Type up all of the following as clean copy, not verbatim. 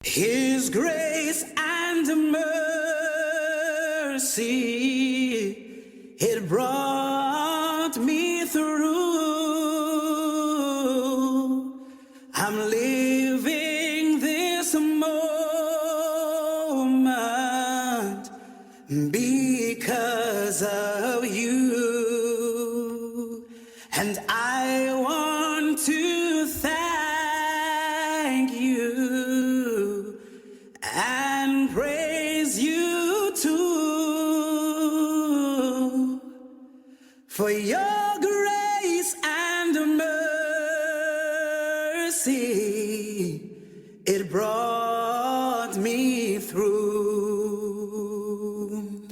His grace and mercy, it brought me through. I'm living this moment because of you. And I want to thank you and praise you too for your grace and mercy. It brought me through.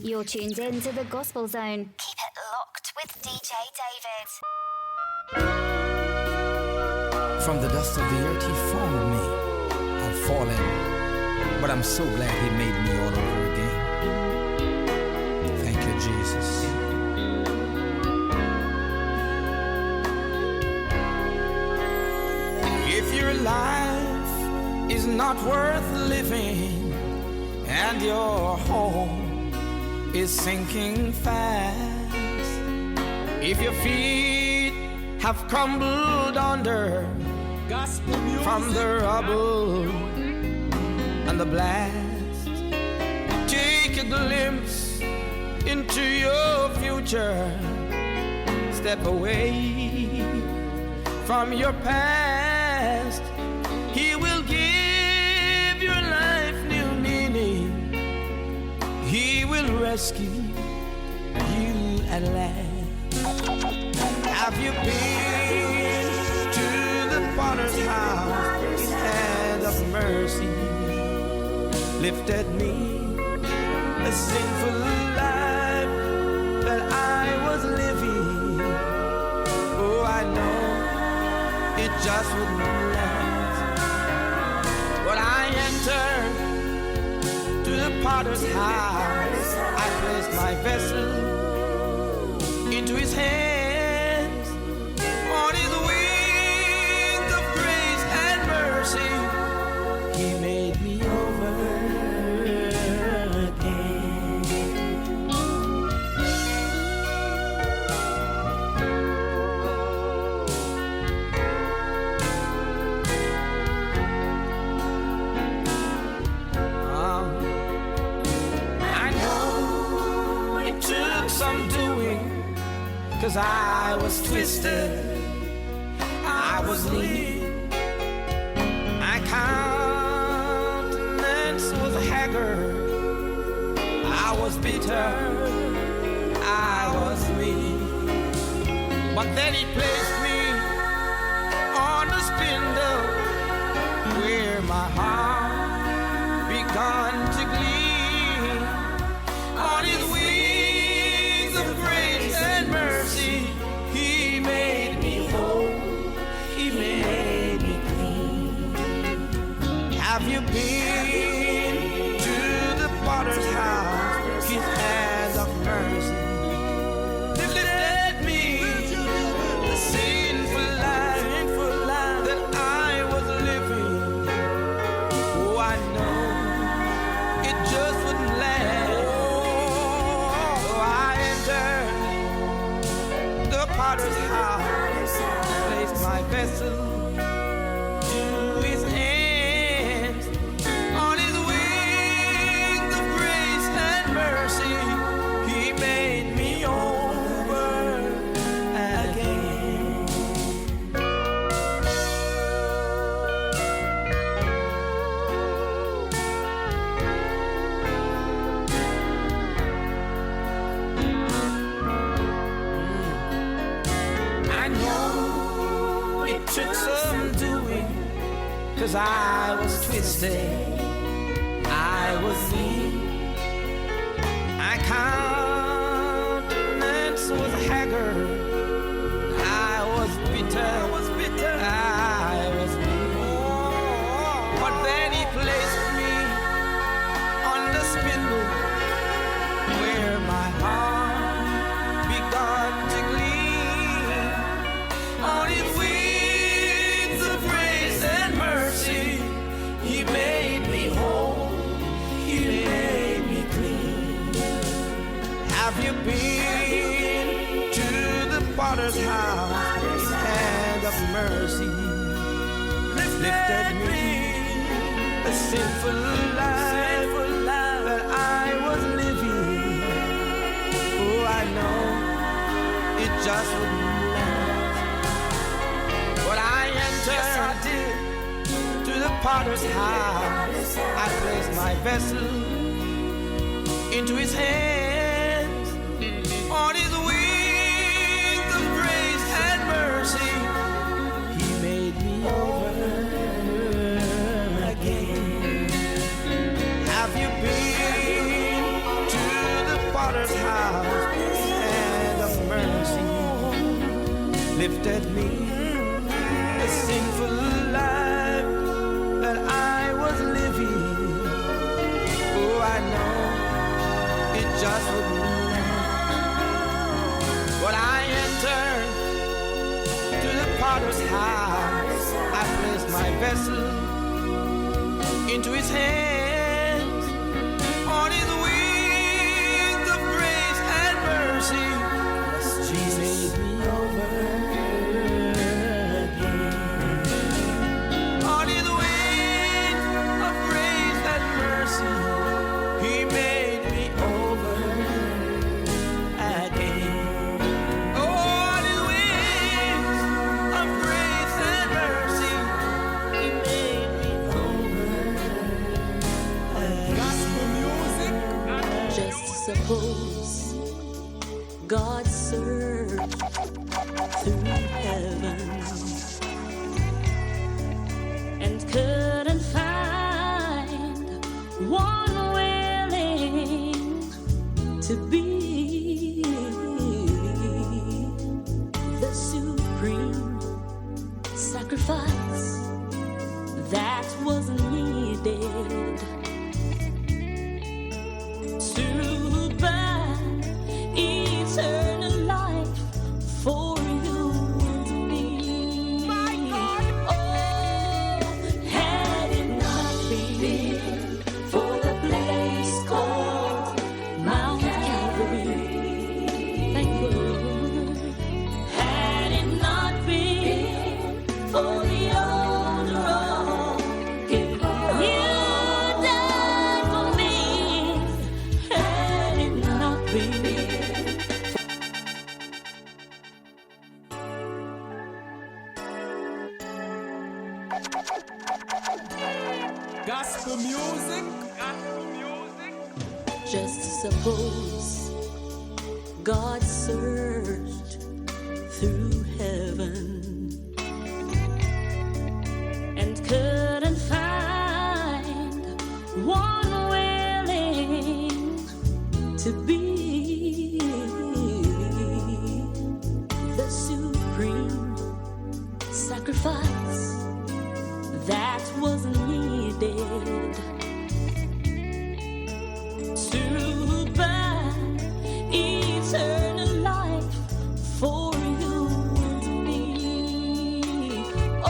You're tuned in to the Gospel Zone. Keep it locked with DJ David. From the dust of the earth he formed me. I'm fallen, but I'm so glad he made me all over again. Thank you, Jesus. If your life is not worth living and your home is sinking fast, if your feet have crumbled under from the rubble and the blast, take a glimpse into your future. Step away from your past. He will give your life new meaning. He will rescue you at last. Have you been to the potter's house? His hand of mercy lifted me, a sinful life that I was living. Oh, I know it just wouldn't last. When I entered to the potter's house, I placed my vessel into his hands. On his wings of grace and mercy, he made me over again. I know it took some doing, 'cause I was twisted, I was lean, my countenance was haggard, I was bitter, I was mean. But then he placed me on the spindle where my heart began to gleam. On his wings of grace and mercy, he made me whole, he made me clean. Have you been to the potter's house? His hands of mercy lifted me, the sinful life that I was living. Oh, I know it just wouldn't last. So I entered the potter's house, placed my vessel to his hands. On his wings of grace and mercy, he made me over again. I know it took some doing, 'cause I was twisted, I was weak, my countenance was haggard, I was bitter, I was weak. But then he placed me on the spindle where my heart began to gleam. On his wings of grace and mercy, he made me potter's house, his hand of mercy lifted me. A sinful life that I was living. Oh, I know it just wouldn't last. But I entered, yes, I did, to the potter's house. I placed my vessel into his hands. On his wings of grace and mercy, he made me over again. Have you been to the potter's house? His hand of mercy lifted me. A sinful life that I was living. Oh, I know it just wouldn't last. But I entered to the potter's house. I placed my vessel into his hands. On his wings of grace and mercy, he made me over again. On his wings of grace and mercy, he made me over again. On his wings of grace and mercy, he made me over again. Gospel music. Just suppose God searched through heaven and couldn't find one willing to be the supreme sacrifice that was needed to buy eternal life for you and me. My God. Oh, had it not been for the place called Mount Calvary, thank you, Lord. Had it not been for the old road, you died for me. Had it not been. Gospel music. Just suppose God searched through heaven and couldn't find one willing to be the supreme sacrifice that was needed to buy eternal life for you and me. Oh,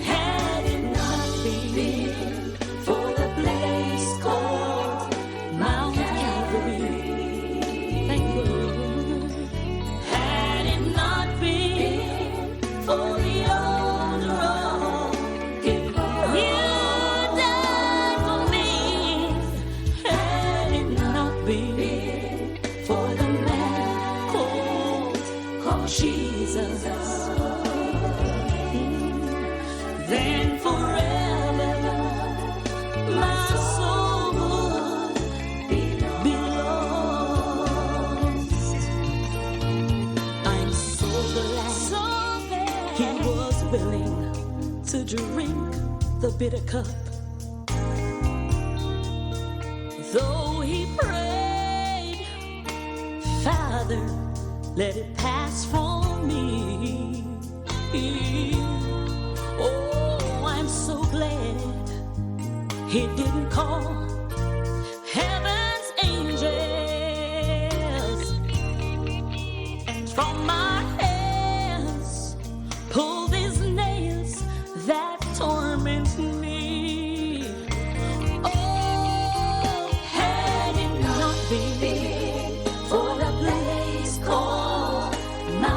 had it not been for the place called Mount Calvary, thank you, Lord. Had it not been for the old road, you died for me. Had it not been for the man called Jesus, then forever my soul would be lost. I'm so glad he was willing to drink the bitter cup. Though he prayed, Father, let it pass from me. Oh, I'm so glad he didn't call heaven's angels and from my hands pull these nails that torment me. Oh, had it not been for the place called my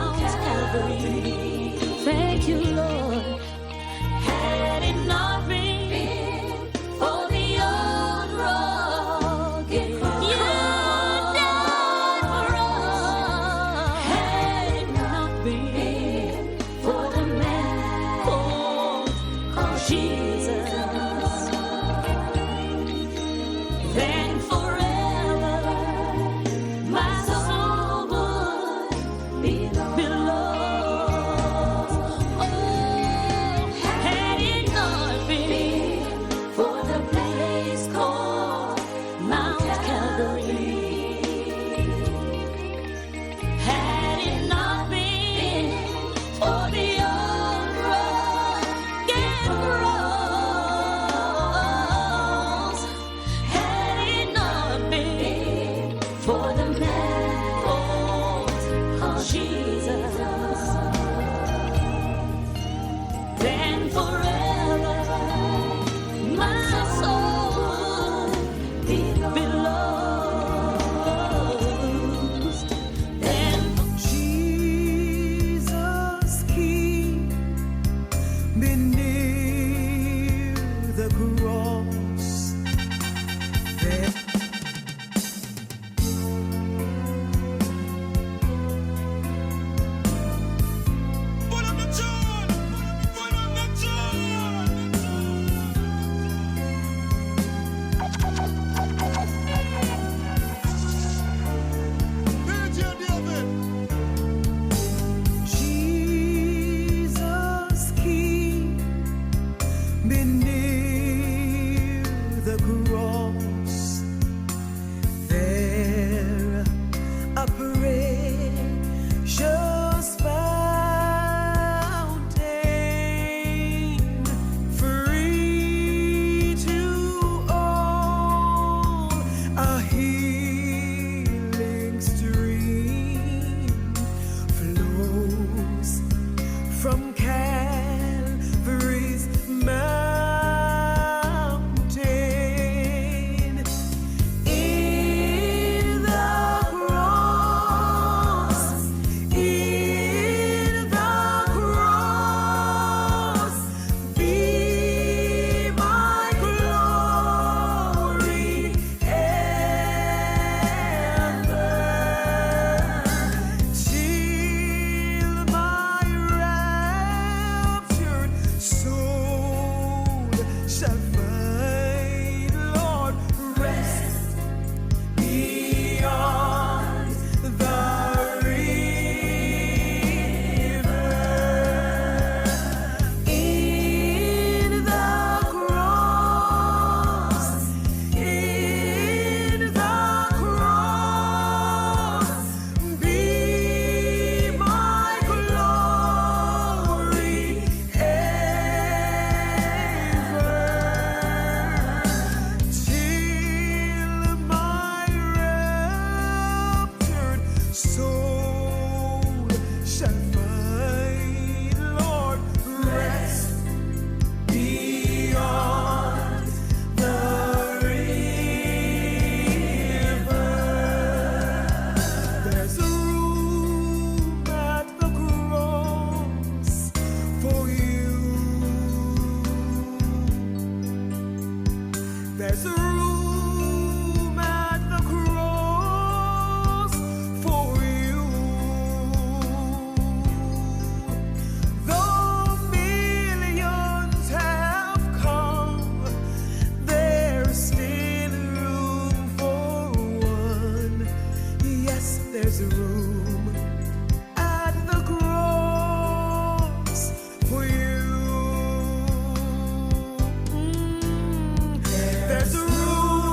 There's room at the cross for you. Though millions have come, there's still room for one. Yes, there's room at the cross for you. There's room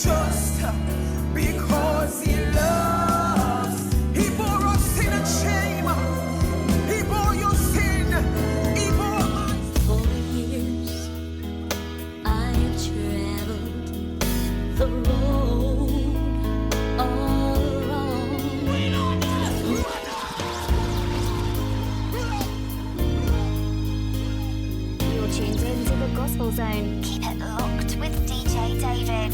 just because he loves. He bore our sin and shame. He bore your sin. He bore mine. For years I've traveled the road all wrong. You're tuned in to the Gospel Zone. Keep it locked with DJ David.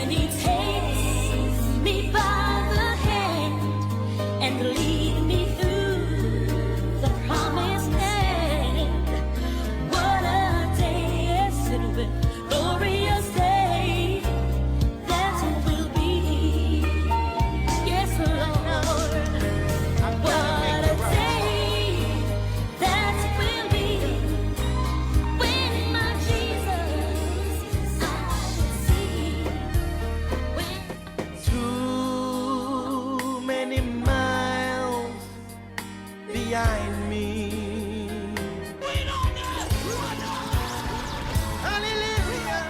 when He takes me by the hand and lead me through the promised land. What a day, yes it will be, glorious day that it will be. Yes, Lord, what a day that it will be when my Jesus I see. Too many miles behind me. Hallelujah.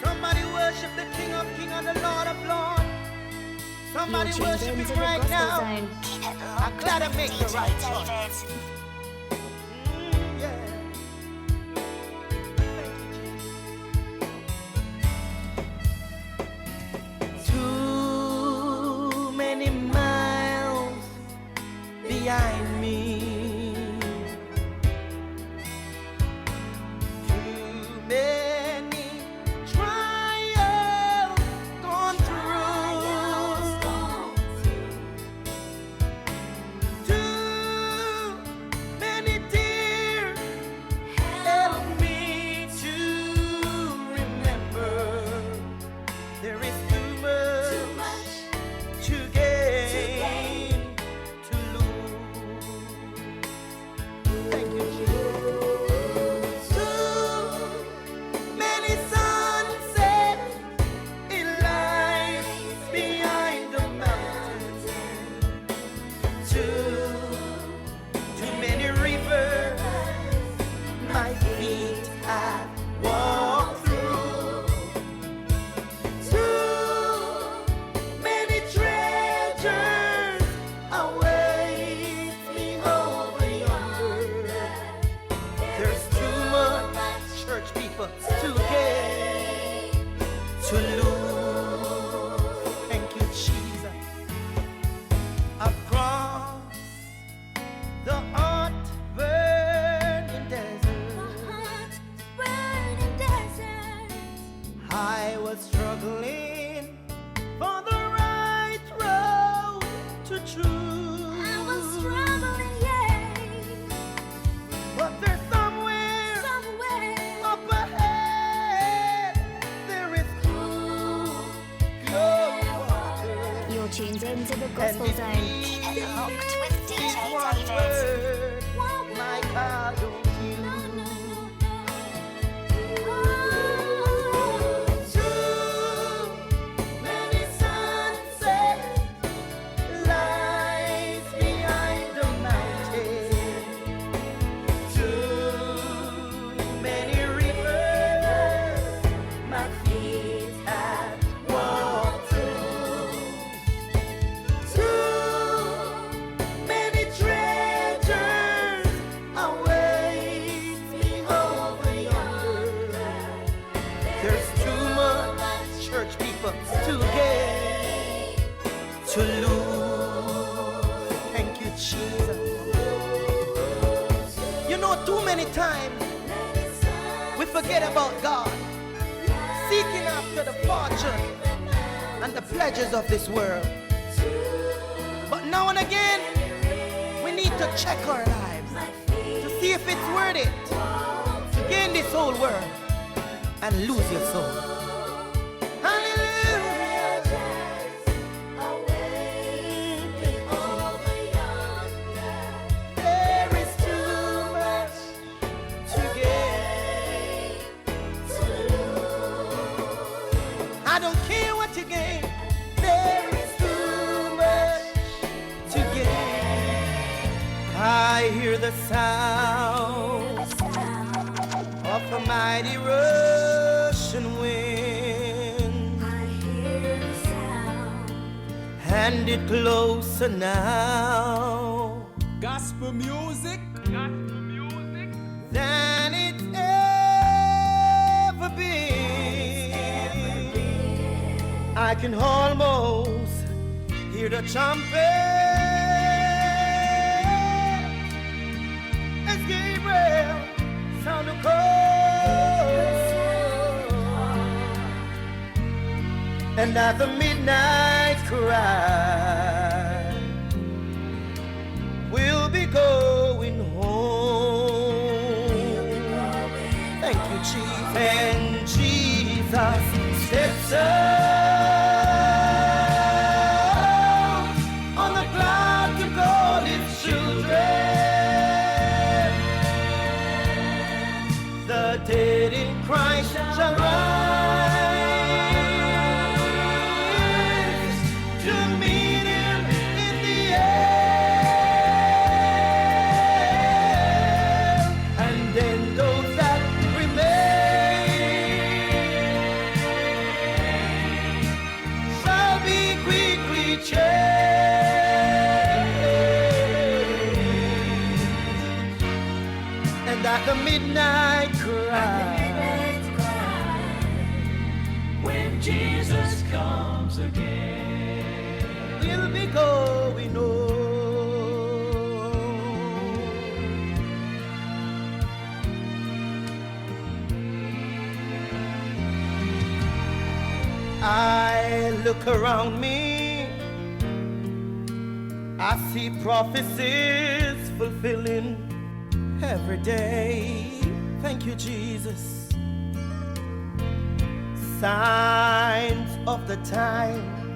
Somebody worship the King of Kings and the Lord of Lords. Somebody You're worship tuned into Him the right Gospel now. Zone. Keep it I'm locked glad I with make the DJ right choice. David. Yeah. Too many miles behind me. Too many trials gone through. Too many tears help me to remember there is too much to gain, to lose. Thank you, Jesus. Too many sunsets in life behind the mountain. Too many rivers my feet have walked through. Too many treasures await me over yonder. There's too much, church people, to gain, to lose. Thank you, Jesus. I've crossed the hot burning desert. I was struggling for the right road to choose. But there's somewhere up ahead, there is cool water. You're tuned into the And Gospel it Zone. Keep it locked with is DJ one David. word, my God, don't you? Too many sunsets lies behind the mountain. Too many rivers my feet have walked through. Too many treasures await me over yonder. There's too much, church people, to gain, to lose. Thank you, Jesus. You know, too many times we forget about God, seeking after the fortune and the pleasures of this world. But now and again, we need to check our lives to see if it's worth it to gain this whole world and lose your soul. Hallelujah. There is too much to gain. I don't care what you gain. There is too much to gain. I hear the sound of a mighty rushing wind, and it closer now Gospel music. than it's ever been. I can almost hear the trumpet as Gabriel sound a call. And at the midnight cry, we'll be going home. Thank you, Jesus. And Jesus steps out on the cloud to call his children. The dead in Christ shall rise to meet him in the air. And then those that remain shall be quickly changed. And at the midnight cry, When Jesus comes again, we'll be going home. I look around me, I see prophecies fulfilling every day. Thank you, Jesus. Signs of the time,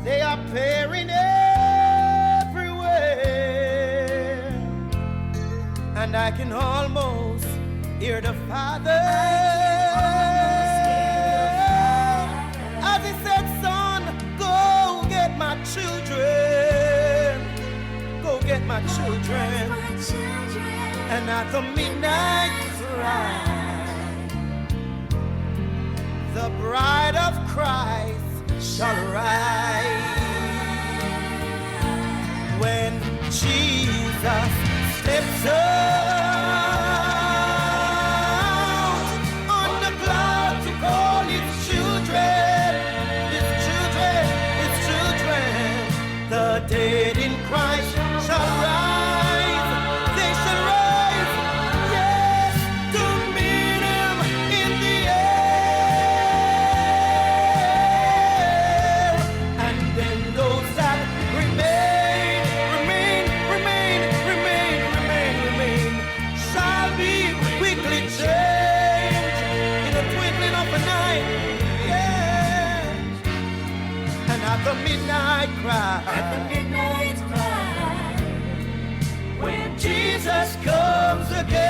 they are appearing everywhere, and I can almost hear the Father as he said, son, go get my children, go get my children. And at the midnight cry, the bride of Christ shall rise. When Jesus steps out on the cloud to call his children, his children, his children, the dead in Christ shall rise. They shall rise, yes, to meet him in the air. And then those that remain shall be quickly changed in the twinkling of an eye. Yes. And at the midnight cry, when Jesus comes again,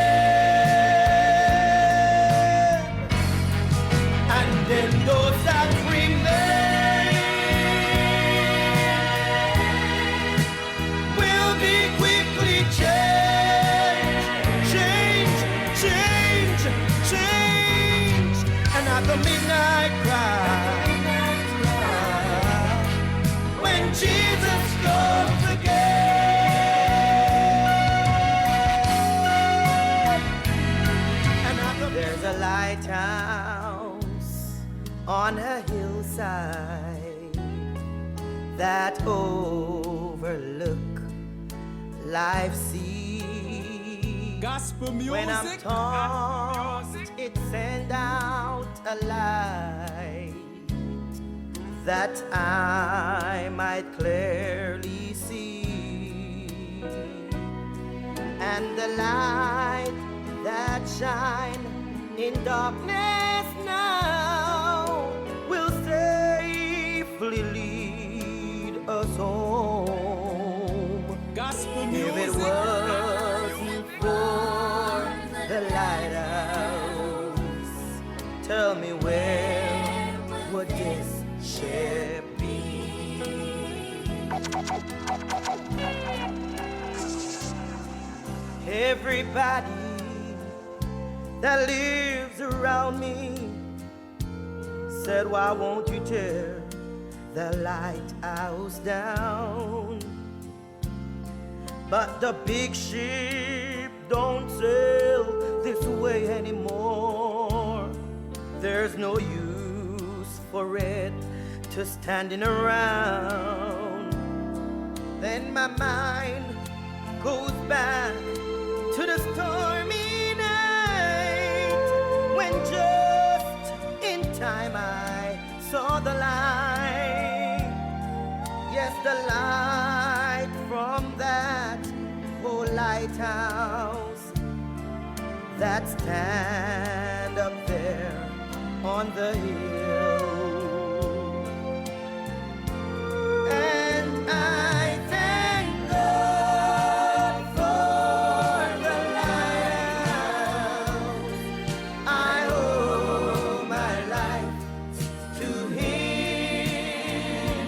and then those that remain will be quickly changed. And at the midnight cry, when Jesus comes again. And at the there's a lighthouse on a hillside that overlook life's sea. Gospel music. When I'm tossed, it sends out a light that I might clearly see. And the light that shines in darkness now will safely lead us home. Gospel If it wasn't for the lighthouse, tell me where would this ship be? Everybody that lives around me said, why won't you tear the lighthouse down? But the big ship don't sail this way anymore. There's no use for it to standing around. Then my mind goes back to the stormy night when just in time I saw the light, yes, the light from that whole lighthouse that stand up there on the hill. And I thank God for the lighthouse. I owe my life to Him,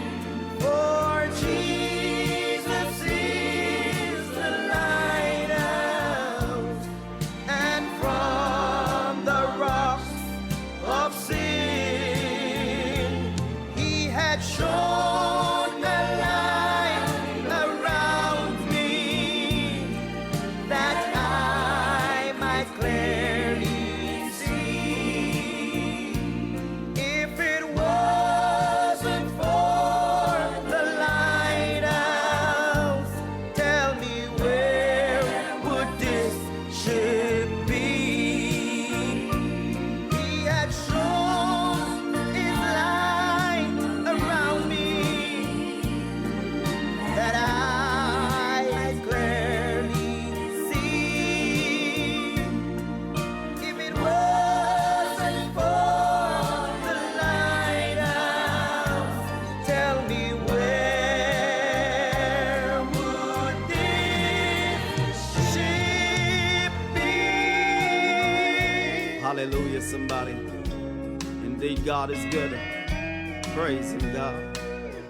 for Jesus is the lighthouse, and from the rocks of sin He had shown the light around me, that I might clearly see. If it wasn't for the lighthouse, tell me where would this ship be? He had shown His light around me, that I might clearly see. If it wasn't for the lighthouse, tell me where would this ship be? Hallelujah, somebody. Indeed, God is good. Praise Him, God.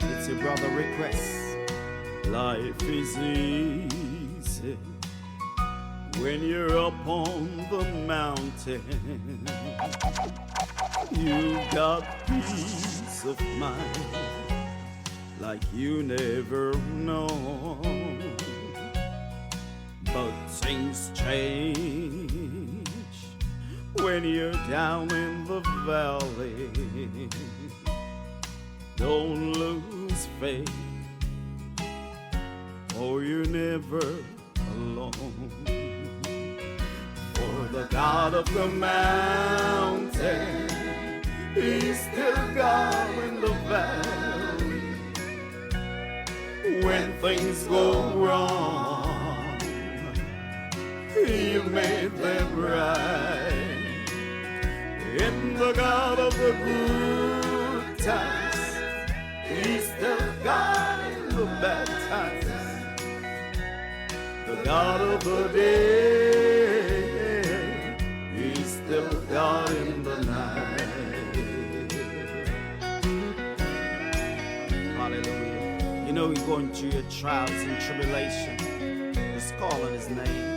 It's your brother request. Life is easy when you're up on the mountain. You've got peace of mind like you never know. But things change when you're down in the valley. Don't lose faith, for you're never alone. For the God of the mountain, He's still God in the valley. When things go wrong, You made them right. In the God of the good times, He's still God in the bad times. The God of the day, He's still God in the night. Hallelujah. You know you're going through your trials and tribulation. Just call on His name.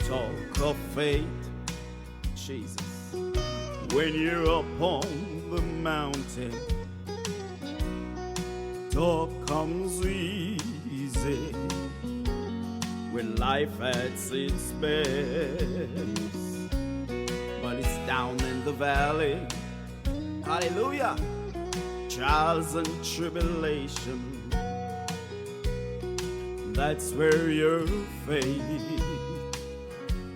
Talk of faith, Jesus. When you're up on the mountain, talk comes easy. When life at its best, but it's down in the valley. Hallelujah. Trials and tribulation, that's where your faith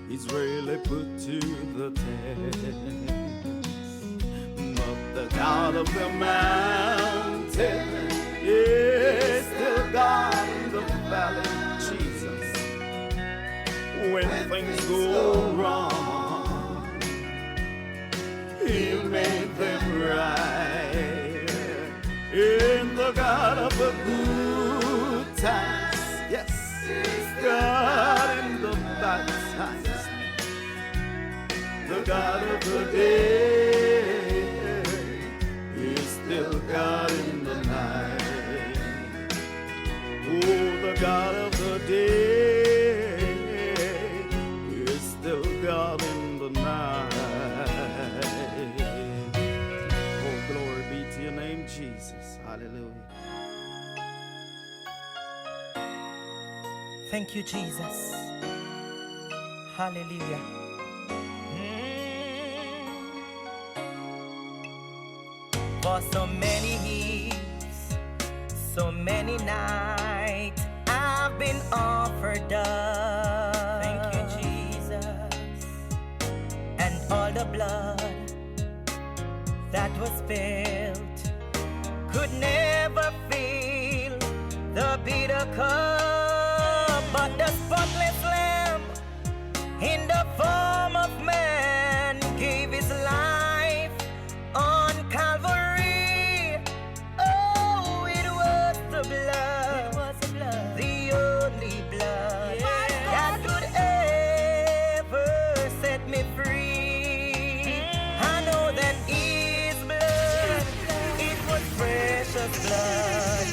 is really put to the test. But the God of the mountain is still God in the valley, Jesus. When things go wrong, He made them right. In the God of the good times, yes, He's God in the bad times. The God of the day is still God in the night. Oh, the God of the day is still God in the night. Oh, glory be to your name, Jesus. Hallelujah. Thank you, Jesus. Hallelujah. For so many years, so many nights, I've been offered up. Thank you, Jesus. And all the blood that was spilled could never fill the bitter cup, but the spotless lamb in the form of man gave his life on Calvary. Oh, it was the blood, the only blood that could ever set me free. I know that his blood, it was precious blood.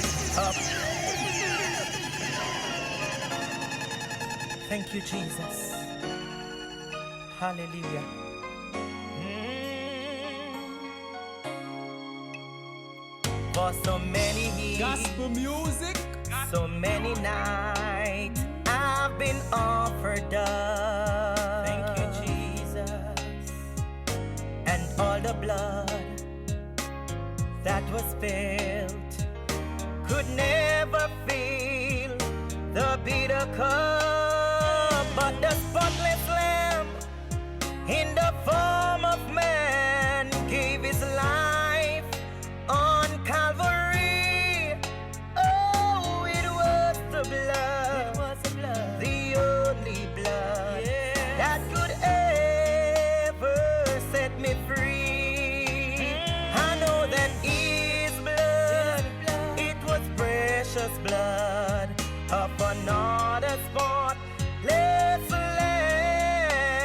Thank you, Jesus. Hallelujah. For so many years, Gospel music. so many nights I've been offered up. Thank you, Jesus. And all the blood that was spilled could never fill the bitter cup, but the spotless lamb in the form of man gave his life on Calvary. Oh, it was the blood, the only blood that could ever set me free. I know that his blood, it was precious blood of another spotless lamb.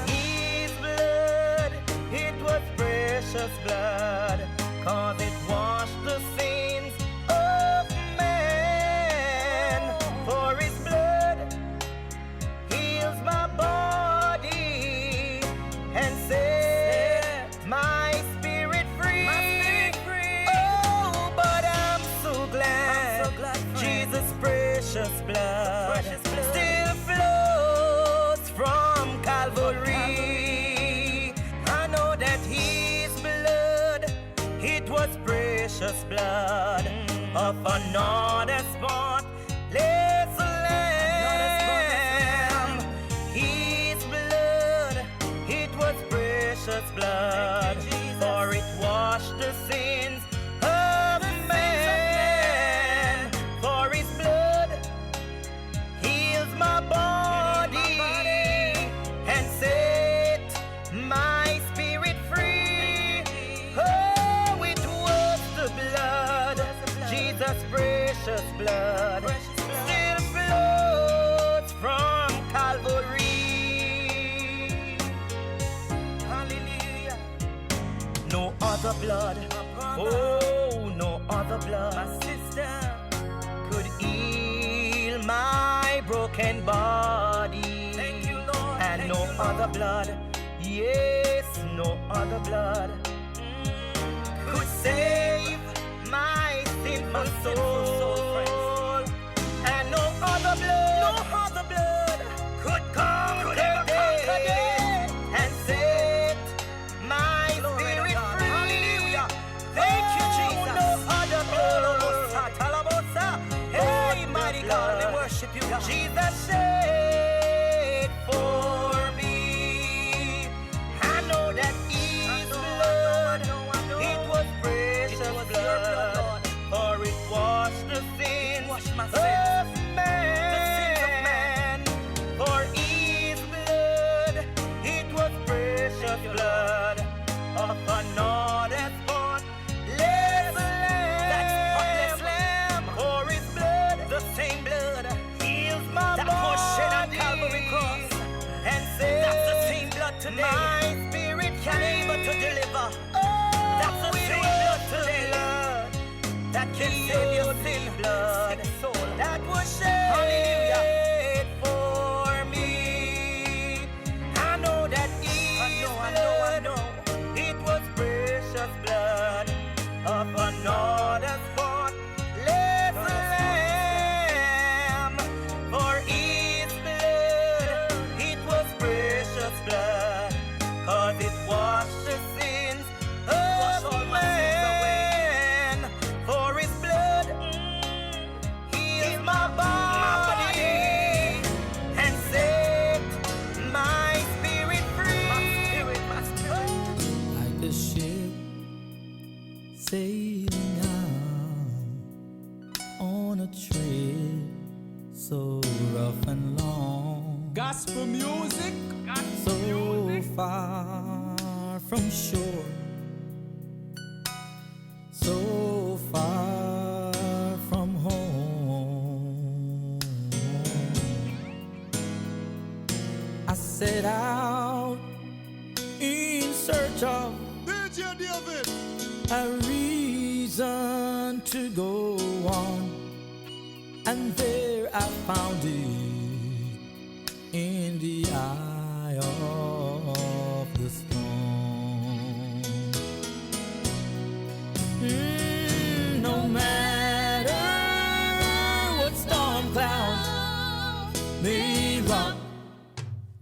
His blood, it was precious blood, 'cause it washed the sins of man. For his blood heals my body and set my spirit free. Oh, but I'm so glad, Jesus' precious blood still flows from Calvary. I know that his blood, it was precious blood of another spotless lamb. His blood, it was precious blood, for it washed the sins of man. For his blood heals my body and set my spirit free. Oh, it was the blood, Jesus' precious blood, still flows from Calvary. Hallelujah. No other blood, oh, no other blood, my sister, could heal my broken body. Thank you, Lord. And no other blood, yes, no other blood could save my sinful soul. And no other blood could conquer death and set my spirit free. Thank you, Jesus. No other blood. Hey, mighty God, we worship you. Jesus shed for me. I know that his blood, it was precious blood, for it washed the sins of man. For his blood, it was precious blood of another spotless lamb. For his blood, the same blood, heals my body on Calvary cross, and says that's the same blood today. My spirit can able to deliver. That's the same blood today that can save your sin blood. That was shed for me. I know that his blood, it was precious blood of another spotless lamb. For his blood, it was precious blood, 'cause it washed the sins of man. For his blood heals my body and set my spirit free. Like the sailing out on a trip so rough and long. Gospel music. So far from shore, so far from home. I set out in search of DJ David. a reason to go on, and there I found it in the eye of the storm. No matter what storm clouds may rock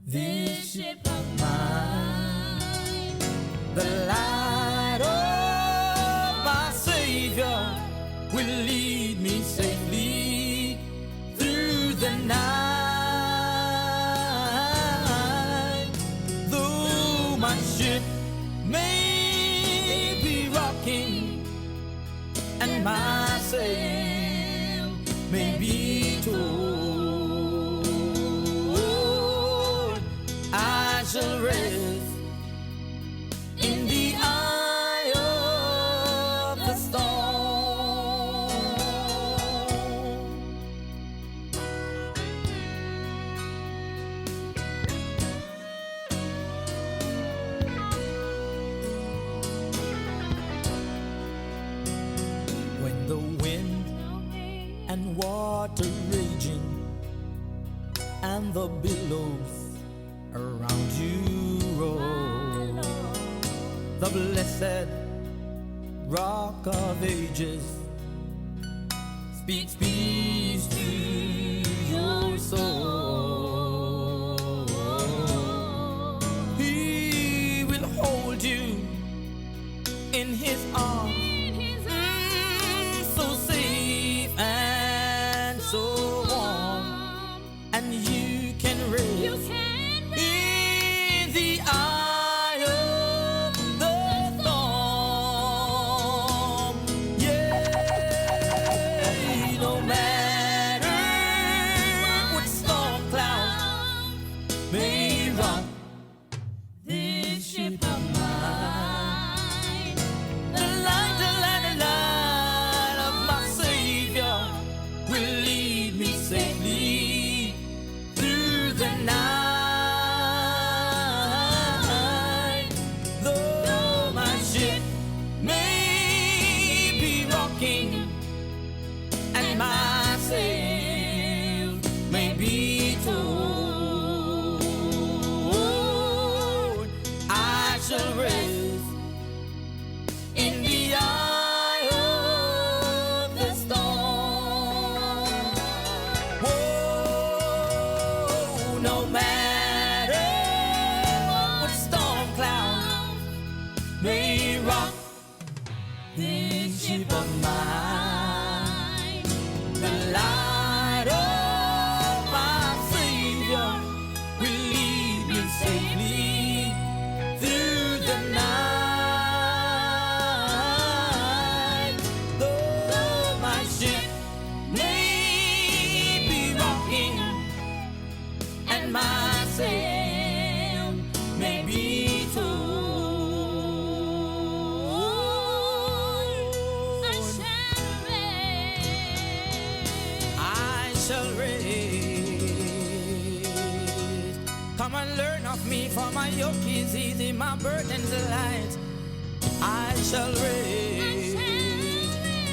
this ship of mine, the light of my Savior will lead me safely through the night. Though my ship may be rocking and my sail may be torn, I shall rest in the eye of the storm. When the wind and water raging and the billows around you roll, the blessed rock of ages speaks peace to your soul. He will hold you in his arms, so safe and so warm, and you can rest in the eye of the storm. Yeah, no matter what storm clouds may rock this ship of mine, the light of my Savior will lead me safely through the night. Though my ship may be rocking and my sail may be torn, I shall rest in the eye of the storm. Whoa, no matter what storm clouds may rock this ship of mine, the light of my Savior will lead me safely through the night. Though my ship may be rocking and my sail may be torn, I shall rest. Come and learn of me, for my yoke is easy, my burden's light. I shall rest.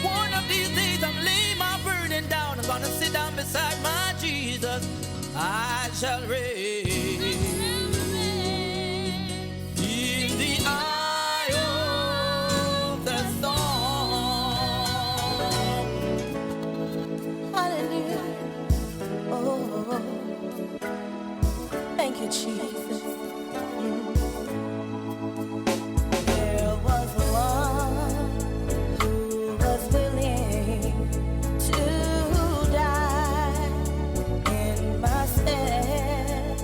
One of these days I'm laying my burden down. I'm gonna sit down beside my Jesus. I shall rest in the eye of the storm. Hallelujah. Oh, thank you, Jesus. There was one who was willing to die in my stead.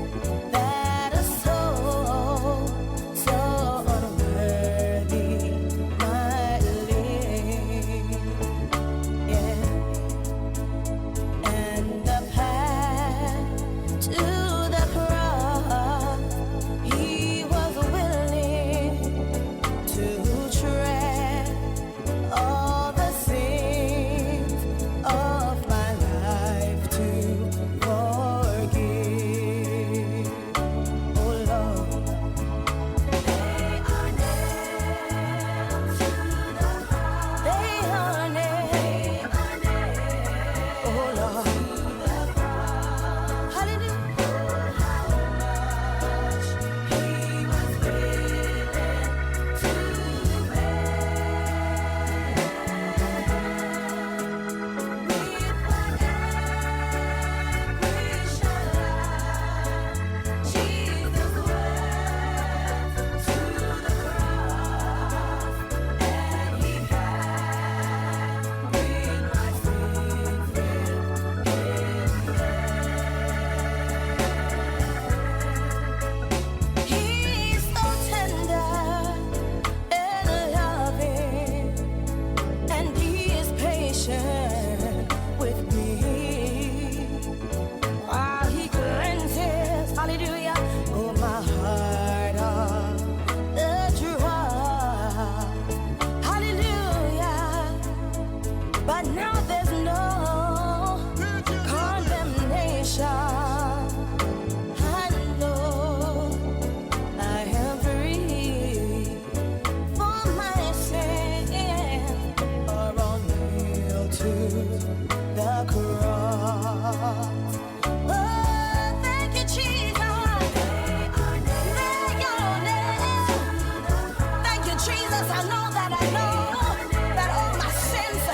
God, I know that all my sins,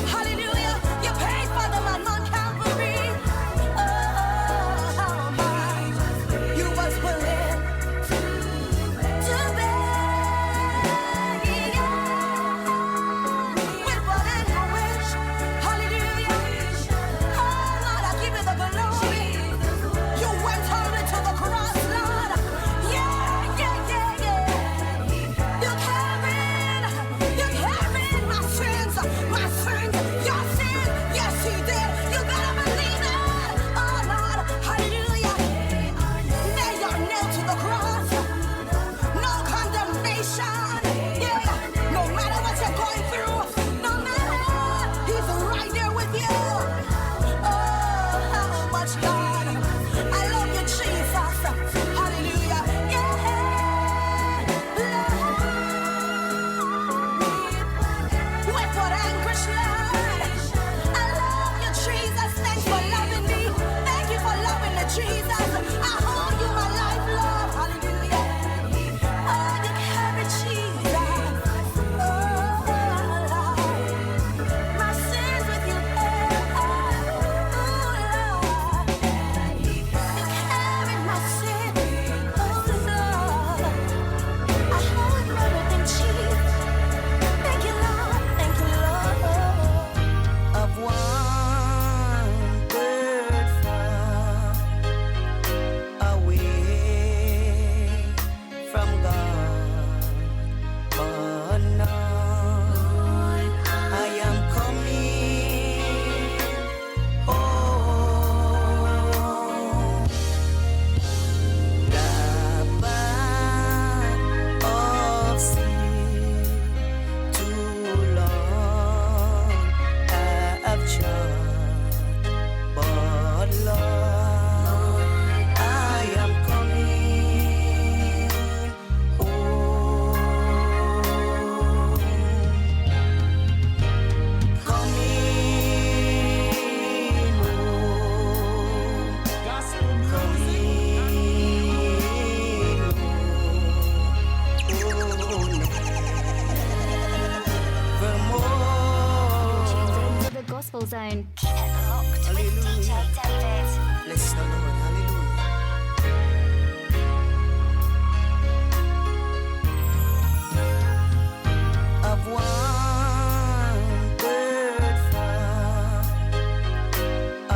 hallelujah, you paid for them on Mount Calvary. Oh, my, you was willing to bear with what anguish, hallelujah. Oh, Lord, I give you the glory. You went all the way to the cross, Lord. Yeah, yeah, yeah, yeah. You carried my sins, your sin. Yes, He did. You gotta believe it. Oh, Lord, hallelujah. Nail your nail to the cross. No condemnation. Yeah, no matter what you're going through, no matter, He's right there with you. Oh, how much, God. I love you, Jesus. Hallelujah. Yeah. With what anguish, Lord. I love you, Jesus. Thanks for loving me. Thank you for loving me, Jesus. I hold you, my life, Lord. Hallelujah. Oh, you carry Jesus. Oh, Lord. My sins with you. Oh, Lord. You carried my sin. Oh, Lord. I hold you everything, Jesus. Thank you, Lord. Thank you, Lord. Of wandered far away from God, but now I am coming home. The path of sin too long I've trod, but Lord, I am coming home. Coming home. Gospel music. Tuned into the Gospel Zone. Keep it locked with DJ David. Bless the Lord, hallelujah. I've wandered far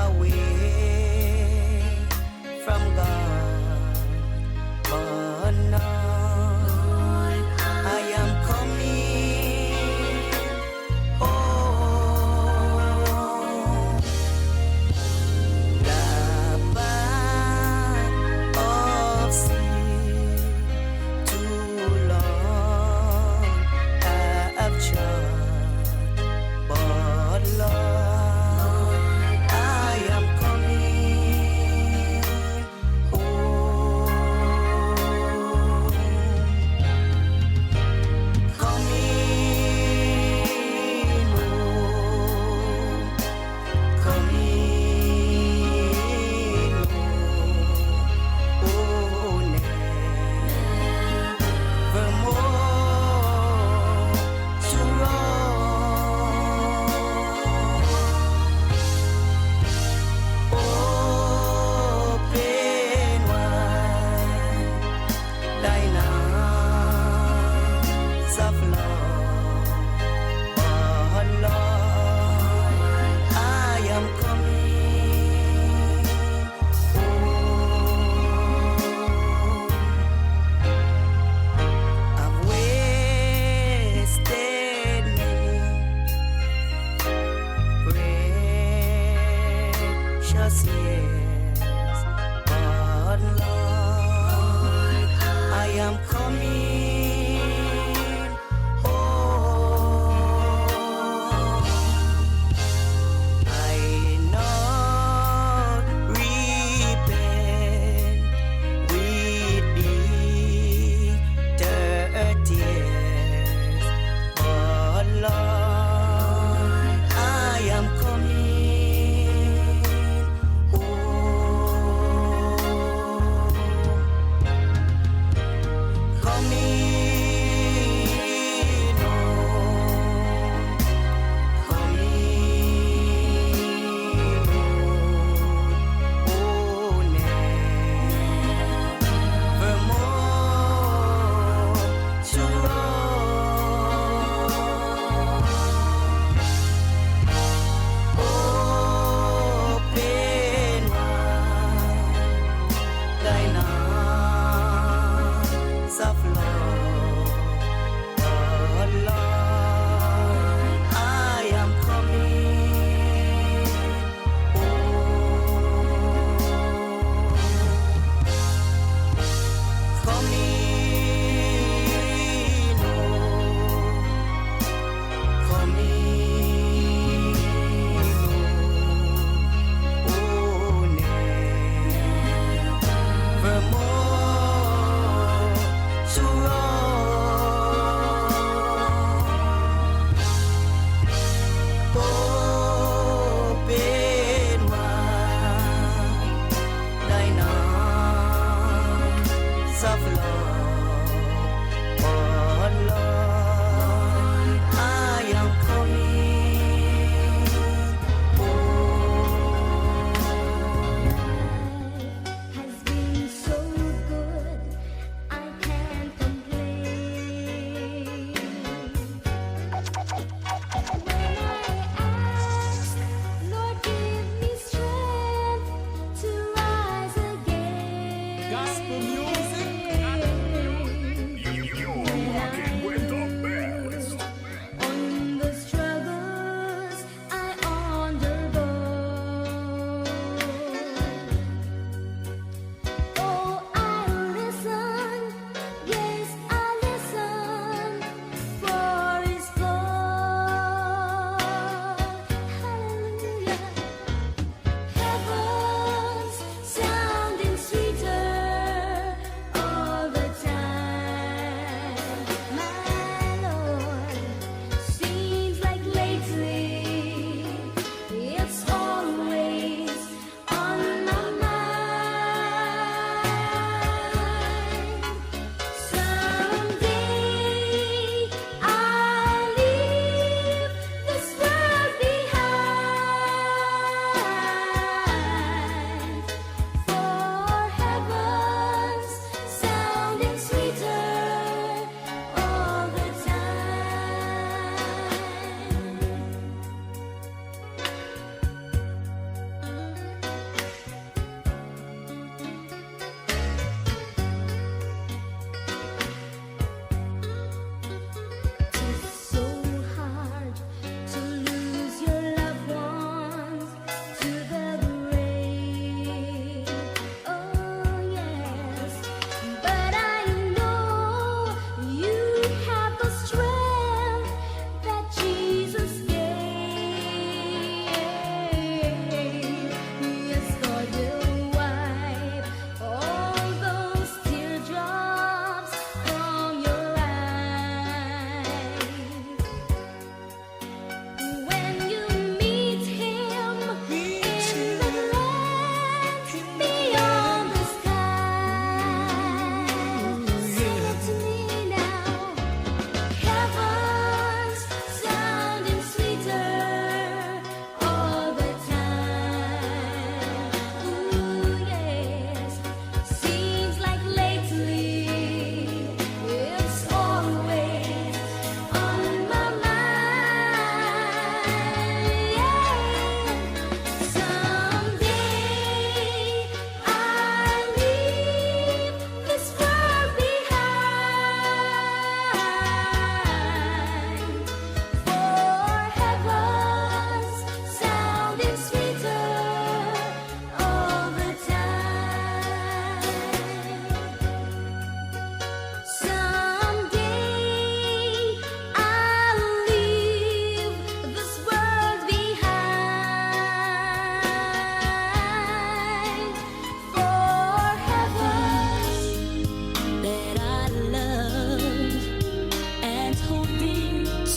away from God, but now I am coming home. The path of sin too long I've trod, but Lord, I am coming home. Coming home. Coming home. Oh, nevermore to wrong. Open wide thine arms of love, but Lord, I am coming home. I've wasted many precious years, but Lord, I am coming home.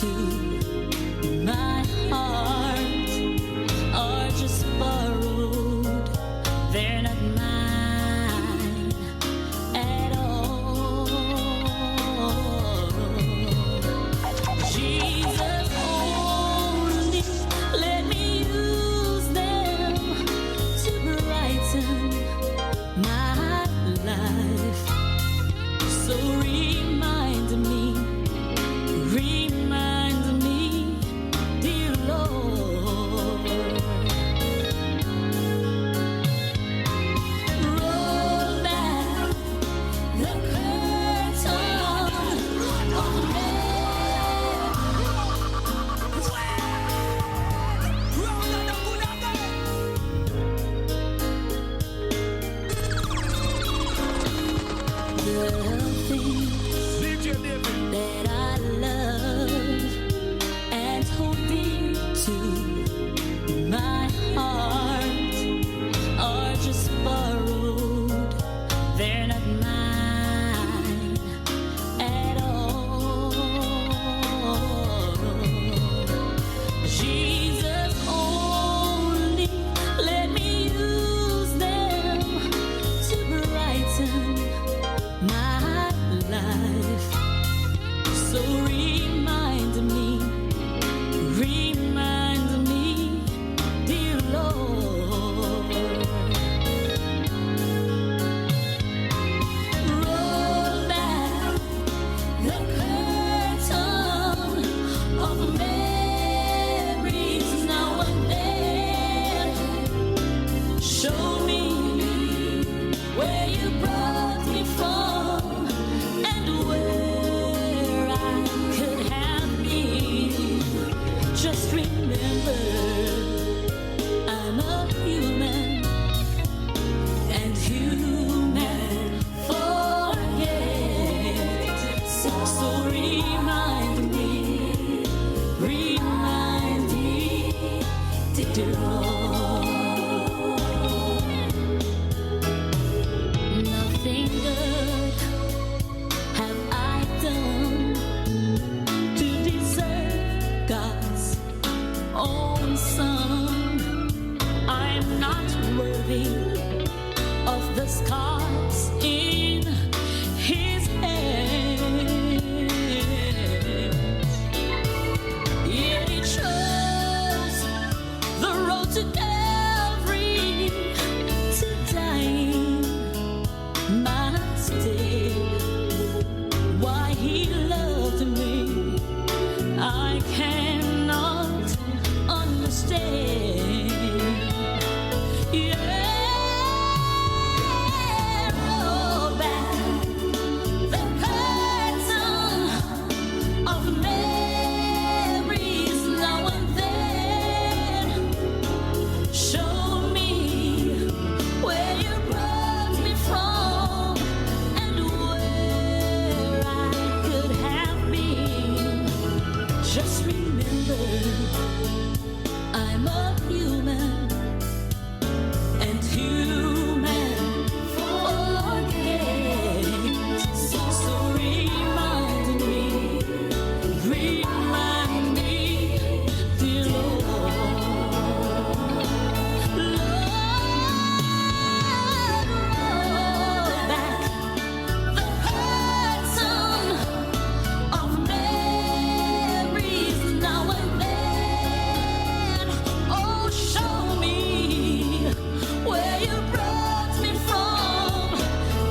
to my heart are just borrowed. They're not mine at all. Jesus, only let me use them to brighten my life. So remind me, dear Lord. Roll back the curtain on me. The things that I love and hold dear to my heart are just borrowed. They're not mine at all. Jesus, only let me use them to brighten my life. So remind me, dear Lord. Roll back the curtain of memories now and then. Show me where you brought me from and where I could have been. Just remember, I'm a human, and human forget. So remind me, dear Lord. Nothing good have I done to deserve God's own Son. I'm not worthy of the scars in His hands. Yet He chose the road to Calvary to die my stead. Why He loved me, I cannot understand. Yeah, roll back the curtain of memories now and then. Show me where you brought me from and where I could have been. Just remember, I'm a human, and human forget. So remind me, dear Lord. Lord, roll back the curtain of memories now and then. Oh, show me where you brought me from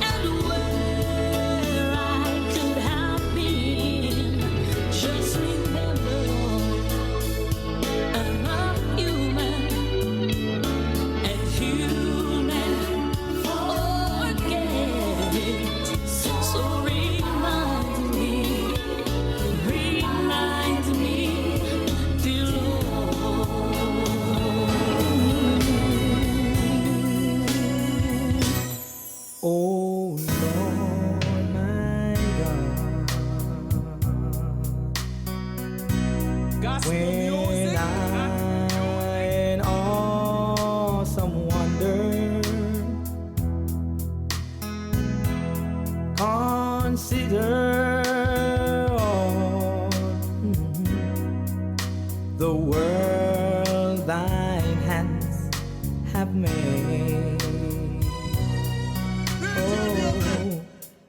and where I could have been. Just remember, I'm a human, and human forget. So remind me, dear Lord. Oh Lord, my God, when I in awesome wonder consider all the world thine hands have made. Oh,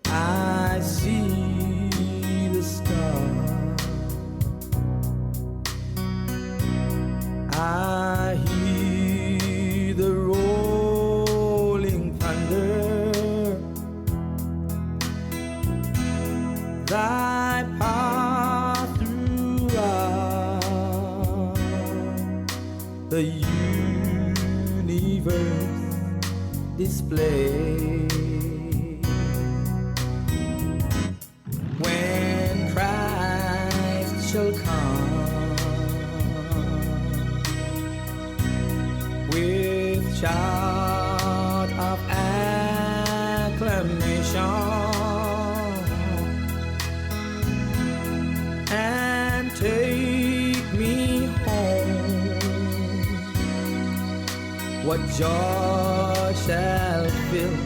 I see the stars, I hear the rolling thunder, thy path throughout the universe display. When Christ shall come with shout of acclamation and take me home, what joy shall fill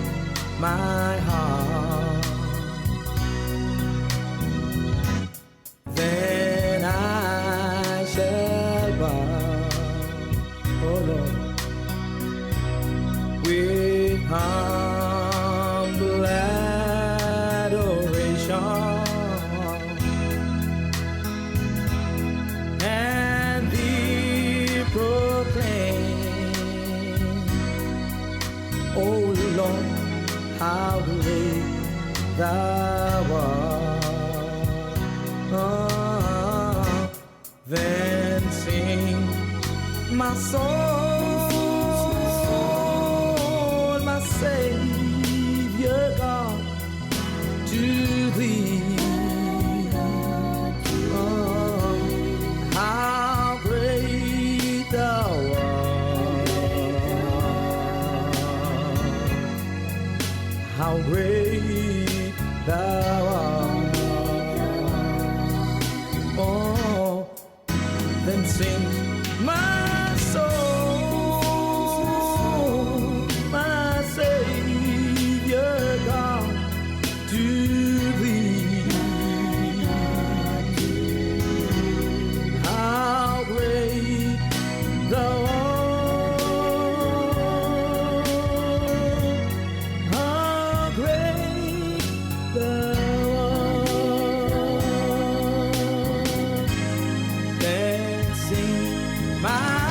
my heart. Then I shall bow, oh Lord, with humble adoration, and thee proclaim, oh Lord, how great thou art. Then sing my soul, my Savior God, to thee. Oh, how great thou art, how great thou art. Oh, then sing my soul, my Savior God, to thee. How great thou art, how great thou art. Then sing my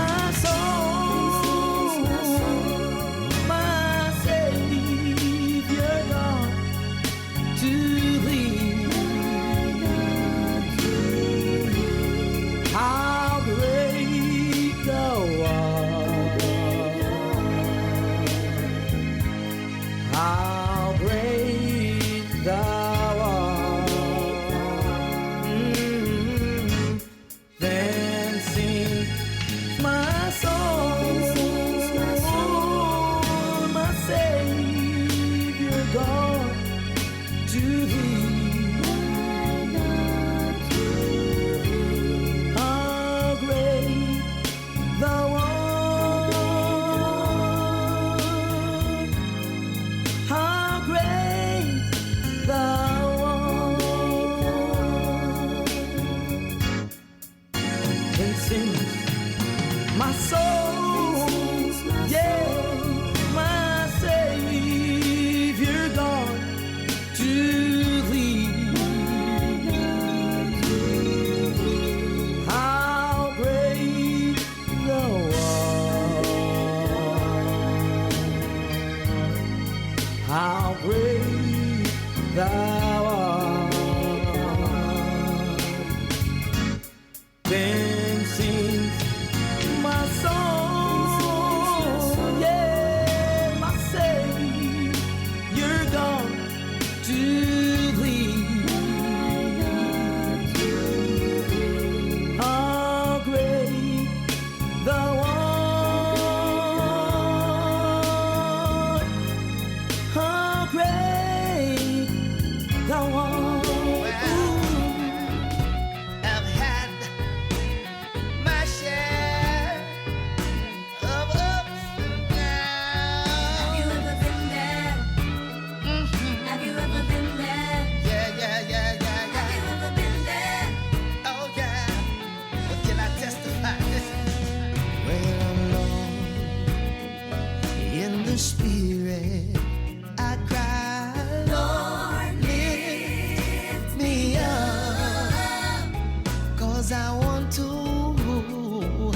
'cause I want to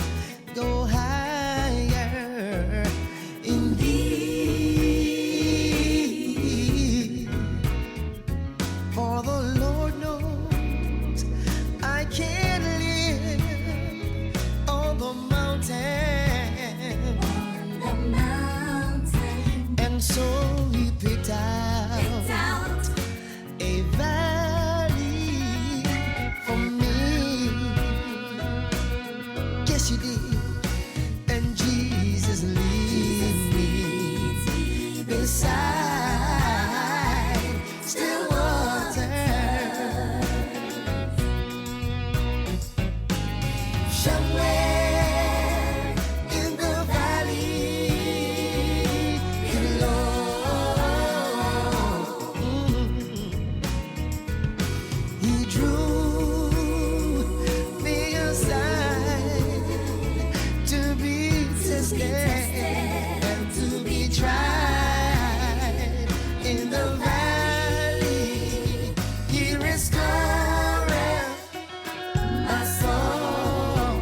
go higher in thee. For the Lord knows I can't live on the mountain. And so he picked out a valley for me. Yes, you did. And Jesus leads me beside still water. Somewhere in the valley below, he drew me aside to be tested and to be tried in the valley. He restored my soul.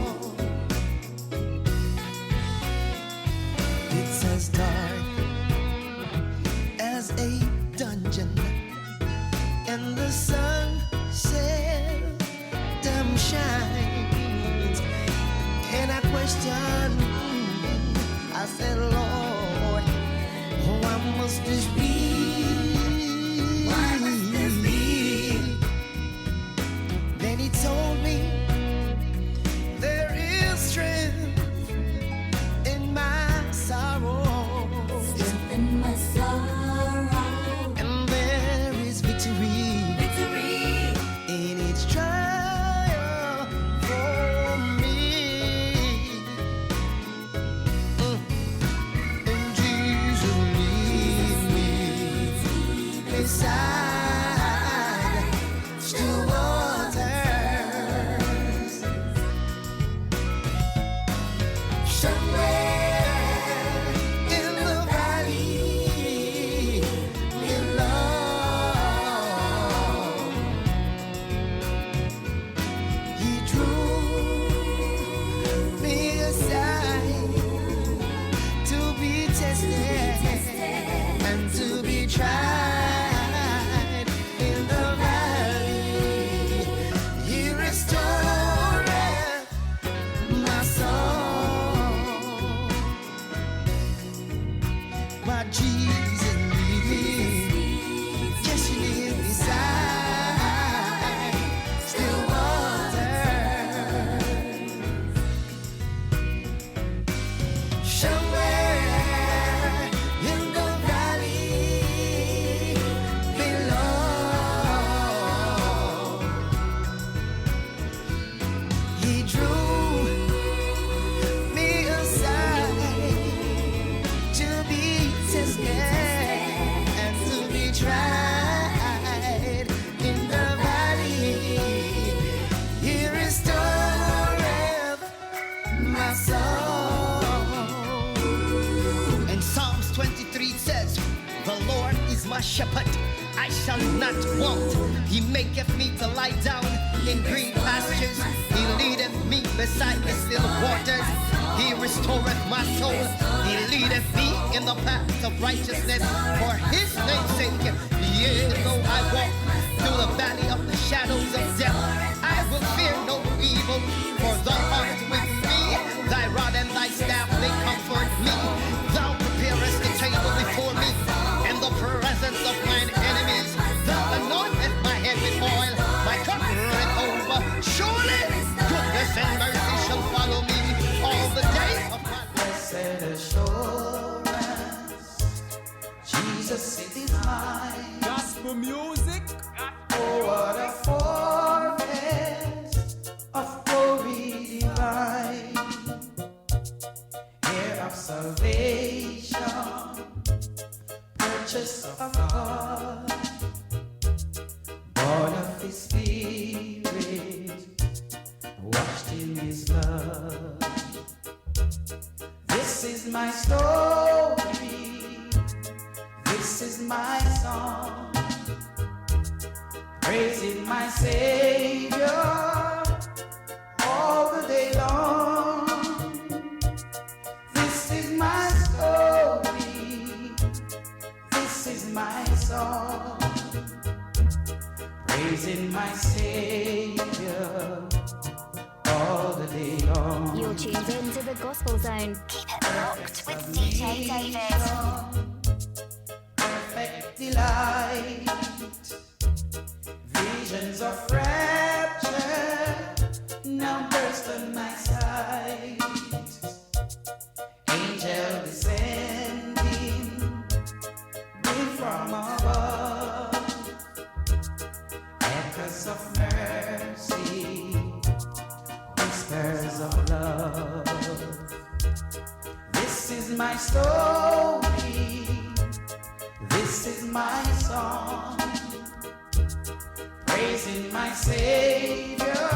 It's as dark as a dungeon, and the sun seldom shines. And I questioned, I said, Lord, why must this be? Why must this be? Then he told me there is strength in my sorrow. And there is victory in each trial for me. And Jesus leads me beside still waters. Somewhere in the valley below, he drew me aside to be tested and to be tried in the valley. He restored my soul. But Jesus leads me, yes, he leads beside still waters. Somewhere in the valley below, he drew me aside to be tested and to be tried in the valley. He restored my soul. And Psalms 23 says, the Lord is my shepherd, I shall not want. He maketh me to lie down in green pastures. He leadeth me beside the still waters. He restoreth my soul. He leadeth me in the path of righteousness for his name's sake. Yea, though I walk through the valley of the shadows of death, I will fear no evil, for thou art with me. Thy rod and thy staff, they comfort me. Thou preparest the table before me in the presence of mine enemies. Thou anointest my head with oil, my cup runneth over. Surely goodness and mercy shall follow me all the days of my life. Blessed assurance, Jesus is mine. Gospel music. Oh, what a foretaste of glory divine, heir of salvation, purchase of God, born of His Spirit, washed in His blood. This is my story, this is my song, praising my Savior the Gospel Zone. Keep it locked with DJ David. Perfect delight, visions of rapture now burst on my sight. Angel descending, bring from above, echoes of mercy, whispers of love. This is my story, this is my song, praising my Savior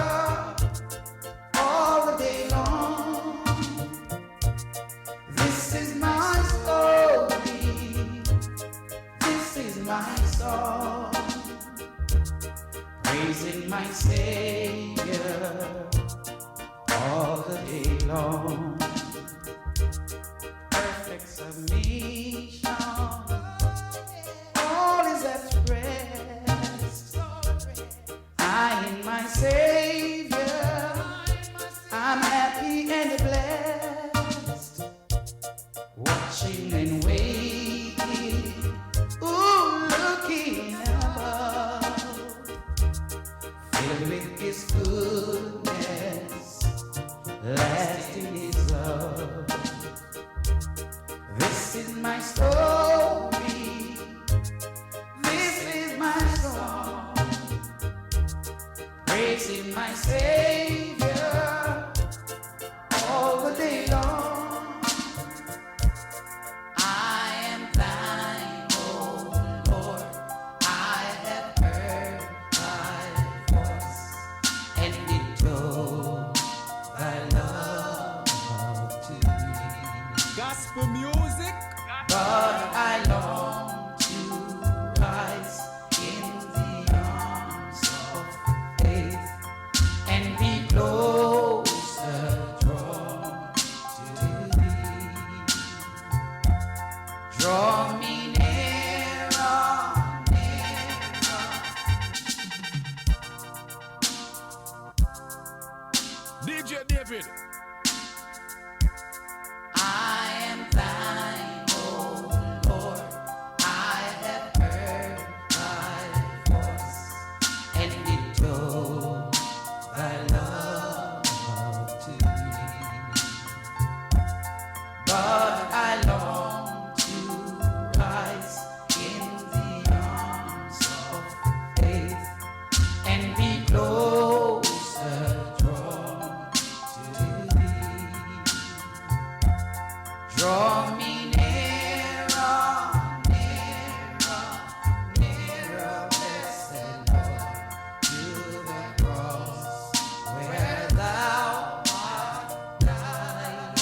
all the day long. This is my story, this is my song, praising my Savior all the day long. Perfect submission, all is at rest. I in my Savior, I'm happy and blessed. Watching and waiting, ooh, looking above, filled with His goodness, lasting His love. This is my story, this is my song, praising my Savior all the day long. I am thine, oh Lord, I have heard thy voice, and it told thy love to me. Gospel music. But I long to rise in the arms of faith and be closer drawn to thee. Draw me nearer, nearer. DJ David. I am thine, O Lord, I have heard thy voice, and it told thy love to me. But I long to rise in the arms of faith and be closer drawn to thee. Draw me nearer, nearer, nearer, blessed Lord, to the cross where thou art died.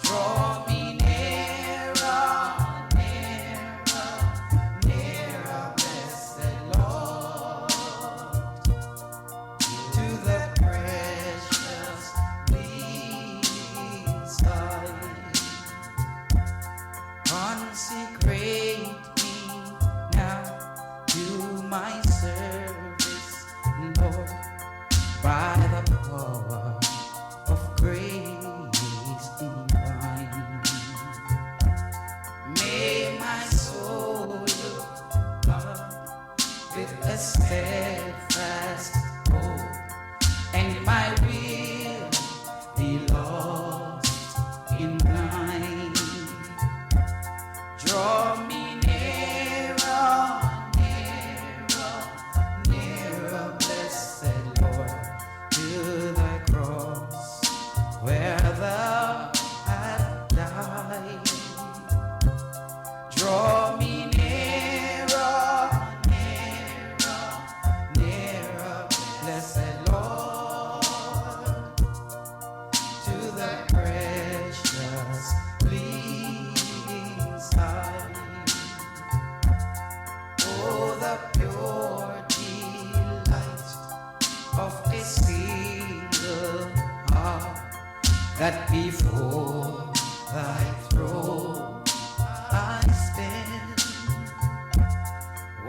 Draw me nearer, nearer, nearer, blessed Lord, to the precious bleeding side. Consecrate me now to my service, Lord, by the power of grace divine. May my soul look up with a steadfast hope, and my will be lost in thine. Draw me nearer, nearer, nearer, blessed Lord, to thy cross where thou hast died. Draw me nearer, nearer, nearer, blessed Lord, to the precious bleeding side. Oh, the pure delight of a single heart that before thy throne I spend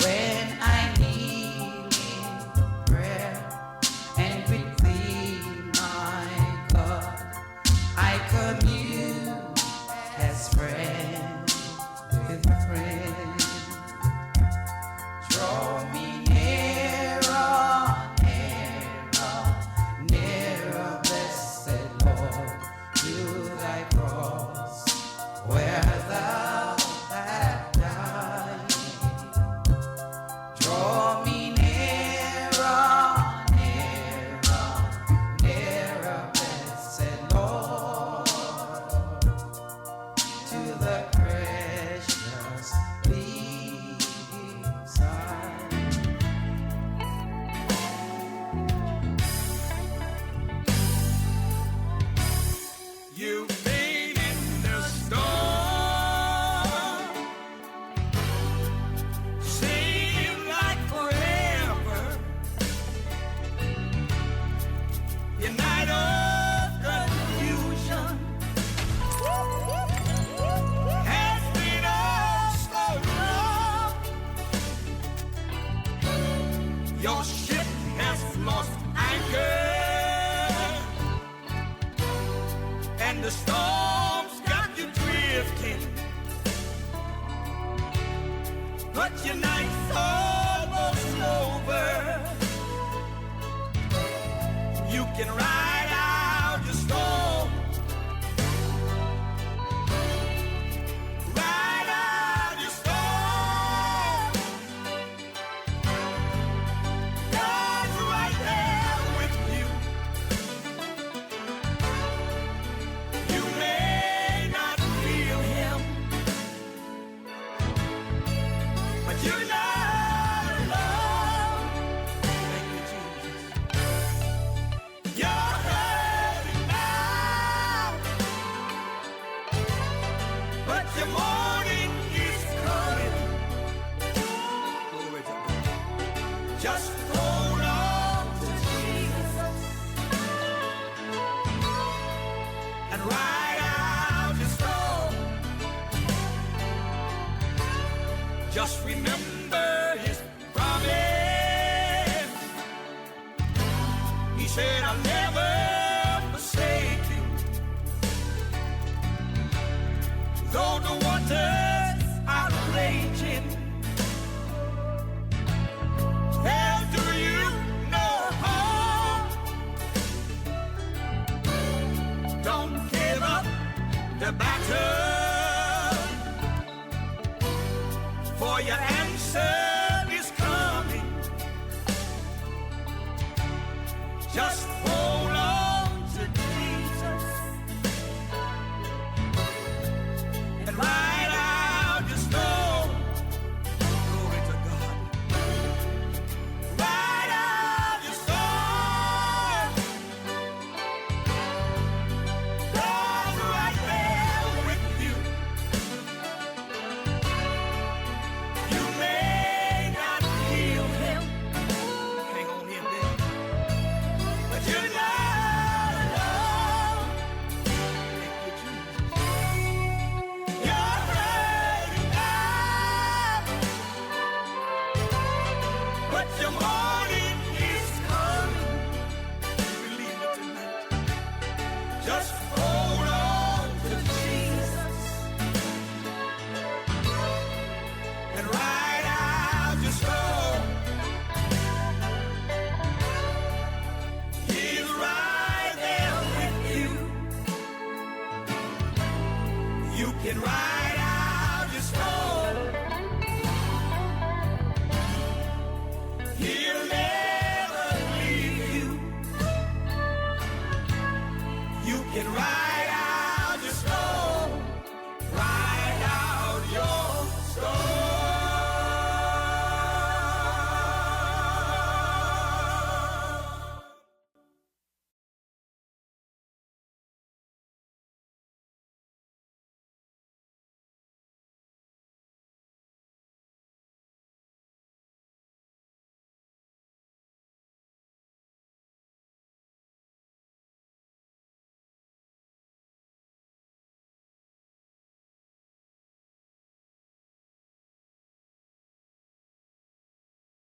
when I kneel in prayer and with thee, my God, can ride out your storm. Ride out your storm. God's right there with you. You may not feel him, but you're not alone. Thank you, Jesus. You're hurting now, but your morning is coming. Glory to God. Just hold on to Jesus and ride out your storm. Just remember his promise. He said, I'll never forsake you. Though the waters are raging, they'll do you no harm. Don't give up the battle, for your answer is coming. Just hold